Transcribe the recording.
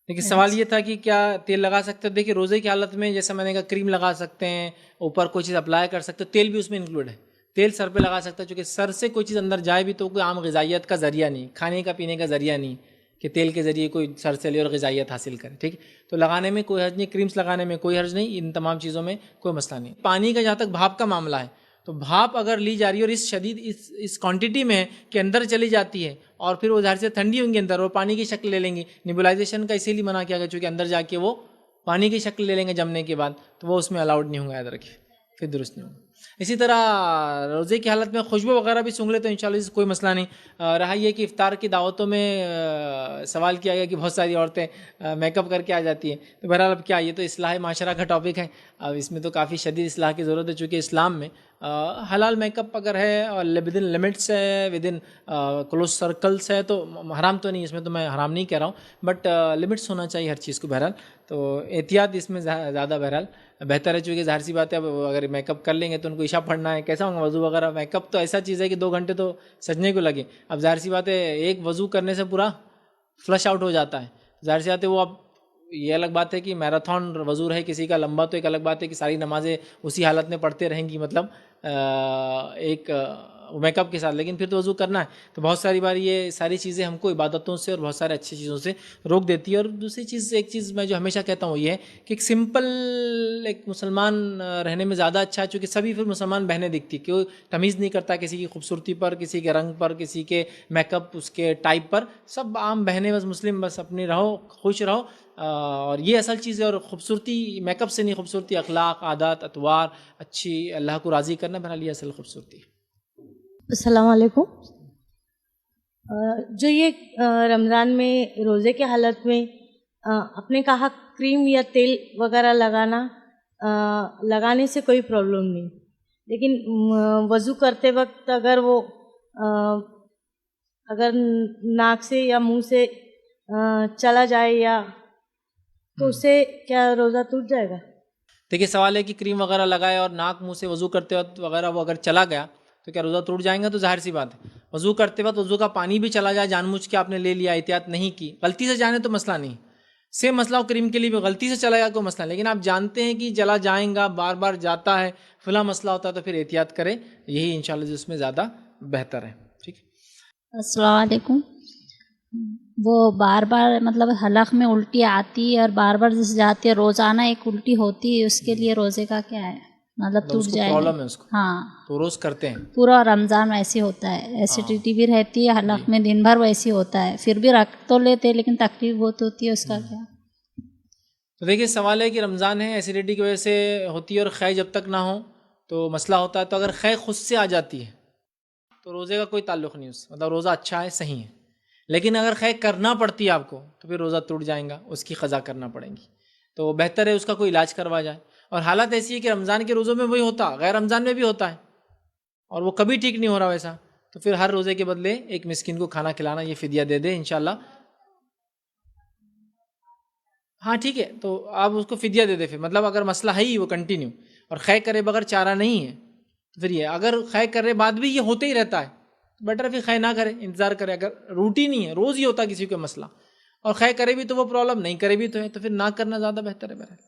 لیکن سوال یہ تھا کہ کیا تیل لگا سکتے ہیں؟ دیکھیے روزے کی حالت میں جیسے میں نے کہا کریم لگا سکتے ہیں، اوپر کوئی چیز اپلائی کر سکتے ہیں، تیل بھی اس میں انکلوڈ ہے، تیل سر پہ لگا سکتا ہے، چونکہ سر سے کوئی چیز اندر جائے بھی تو کوئی عام غذائیت کا ذریعہ نہیں، کھانے کا پینے کا ذریعہ نہیں کہ تیل کے ذریعے کوئی سر سے لے اور غذائیت حاصل کرے، ٹھیک ہے؟ تو لگانے میں کوئی حرج نہیں، کریمس لگانے میں کوئی حرج نہیں، ان تمام چیزوں میں کوئی مسئلہ نہیں۔ پانی کا جہاں تک بھاپ کا معاملہ ہے تو بھاپ اگر لی جا رہی ہے اور اس شدید اس کوانٹٹی میں ہے کہ اندر چلی جاتی ہے اور پھر وہ ظاہر سے ٹھنڈی ہوں گی اندر اور پانی کی شکل لے لیں گی، نیبولائزیشن کا اسی لیے منع کیا گیا چونکہ اندر جا کے وہ پانی کی شکل لے لیں گے جمنے کے بعد، تو وہ اس میں الاؤڈ نہیں ہوں گا، یاد رکھیے، پھر درست نہیں ہوگا۔ اسی طرح روزے کی حالت میں خوشبو وغیرہ بھی سونگھ لے تو انشاءاللہ اس سے کوئی مسئلہ نہیں۔ رہا یہ کہ افطار کی دعوتوں میں سوال کیا گیا کہ بہت ساری عورتیں میک اپ کر کے آ جاتی ہیں، تو بہرحال اب کیا، یہ تو اصلاح معاشرہ کا ٹاپک ہے، اب اس میں تو کافی شدید اصلاح کی ضرورت ہے، چونکہ اسلام میں حلال میک اپ اگر ہے اور ود ان لمٹس ہے، ود ان کلوز سرکلس ہے تو حرام تو نہیں، اس میں تو میں حرام نہیں کہہ رہا ہوں، بٹ لمٹس ہونا چاہیے ہر چیز کو، بہرحال تو احتیاط اس میں زیادہ بہرحال بہتر ہے، چونکہ ظاہر سی بات ہے اب اگر میک اپ کر لیں گے تو ان کو عشاء پڑھنا ہے، کیسا ہوگا وضو وغیرہ، میک اپ تو ایسا چیز ہے کہ 2 گھنٹے تو سجنے کو لگے، اب ظاہر سی بات ہے ایک وضو کرنے سے پورا فلش آؤٹ ہو جاتا ہے، ظاہر سی بات ہے وہ اب یہ الگ بات ہے کہ میراتھن وضو ہے کسی کا لمبا، تو ایک الگ بات ہے کہ ساری نمازیں اسی حالت میں پڑھتے رہیں گی، مطلب ایک میک اپ کے ساتھ، لیکن پھر تو وضو کرنا ہے، تو بہت ساری بار یہ ساری چیزیں ہم کو عبادتوں سے اور بہت سارے اچھی چیزوں سے روک دیتی ہے۔ اور دوسری چیز، ایک چیز میں جو ہمیشہ کہتا ہوں وہ یہ ہے کہ ایک سمپل ایک مسلمان رہنے میں زیادہ اچھا ہے، چونکہ سبھی پھر مسلمان بہنیں دکھتی، کہ وہ تمیز نہیں کرتا کسی کی خوبصورتی پر، کسی کے رنگ پر، کسی کے میک اپ اس کے ٹائپ پر، سب عام بہنیں بس مسلم، بس اپنی رہو، خوش رہو، اور یہ اصل چیز ہے۔ اور خوبصورتی میک اپ سے نہیں، خوبصورتی اخلاق، عادات، اطوار، اچھی اللہ کو راضی کرنا، بہرحال یہ اصل خوبصورتی ہے۔ السلام علیکم۔ جو یہ رمضان میں روزے کی حالت میں آپ نے کہا کریم یا تیل وغیرہ لگانے سے کوئی پرابلم نہیں، لیکن وضو کرتے وقت اگر ناک سے یا منہ سے چلا جائے یا تو اس سے کیا روزہ ٹوٹ جائے گا؟ دیکھیے سوال ہے کہ کریم وغیرہ لگائے اور ناک منہ سے وضو کرتے وقت وغیرہ وہ اگر چلا گیا تو کیا روزہ ٹوٹ جائیں گا؟ تو ظاہر سی بات ہے، وضو کرتے وقت وضو کا پانی بھی چلا جائے، جان بوجھ کے آپ نے لے لیا، احتیاط نہیں کی، غلطی سے جانے تو مسئلہ نہیں، سیم مسئلہ ہو کریم کے لیے بھی، غلطی سے چلا گیا کوئی مسئلہ، لیکن آپ جانتے ہیں کہ چلا جائیں گا، بار بار جاتا ہے، فلاں مسئلہ ہوتا ہے، تو پھر احتیاط کریں، یہی انشاءاللہ اس میں زیادہ بہتر ہے۔ ٹھیک ہے، السلام علیکم۔ وہ بار بار مطلب حلق میں الٹی آتی ہے اور بار بار جس جاتی ہے، روزانہ ایک الٹی ہوتی ہے، اس کے لیے روزے کا کیا ہے؟ مطلب ٹوٹ اس کو جائے گا؟ پرابلم ہے اس کو، ہاں، تو روز کرتے ہیں، پورا رمضان ویسے ہوتا ہے، ایسیڈیٹی بھی رہتی ہے حلق میں، دن بھر ویسے ہوتا ہے، پھر بھی رکھ تو لیتے لیکن تکلیف بہت ہوتی ہے، اس کا کیا؟ تو دیکھیے سوال ہے کہ رمضان ہے، ایسیڈیٹی کی وجہ سے ہوتی ہے اور خے جب تک نہ ہو تو مسئلہ ہوتا ہے، تو اگر خے خود سے آ جاتی ہے تو روزے کا کوئی تعلق نہیں اس سے، مطلب روزہ اچھا ہے، صحیح ہے، لیکن اگر خے کرنا پڑتی ہے آپ کو تو پھر روزہ ٹوٹ جائے گا، اس کی قضا کرنا پڑے گی، تو بہتر ہے اس کا کوئی علاج کروا جائے۔ اور حالت ایسی ہے کہ رمضان کے روزوں میں وہی ہوتا، غیر رمضان میں بھی ہوتا ہے، اور وہ کبھی ٹھیک نہیں ہو رہا ویسا، تو پھر ہر روزے کے بدلے ایک مسکین کو کھانا کھلانا، یہ فدیہ دے دے انشاءاللہ۔ ہاں ٹھیک ہے، تو آپ اس کو فدیہ دے دے، پھر مطلب اگر مسئلہ ہے ہی وہ کنٹینیو اور خے کرے بغیر چارہ نہیں ہے تو پھر یہ، اگر خے کرے بعد بھی یہ ہوتے ہی رہتا ہے، بیٹر پھر خے نہ کرے، انتظار کرے، اگر روٹین نہیں ہے، روز ہی ہوتا کسی کو مسئلہ، اور خے کرے بھی تو وہ پرابلم، نہیں کرے بھی تو ہے، تو پھر نہ کرنا زیادہ بہتر ہے۔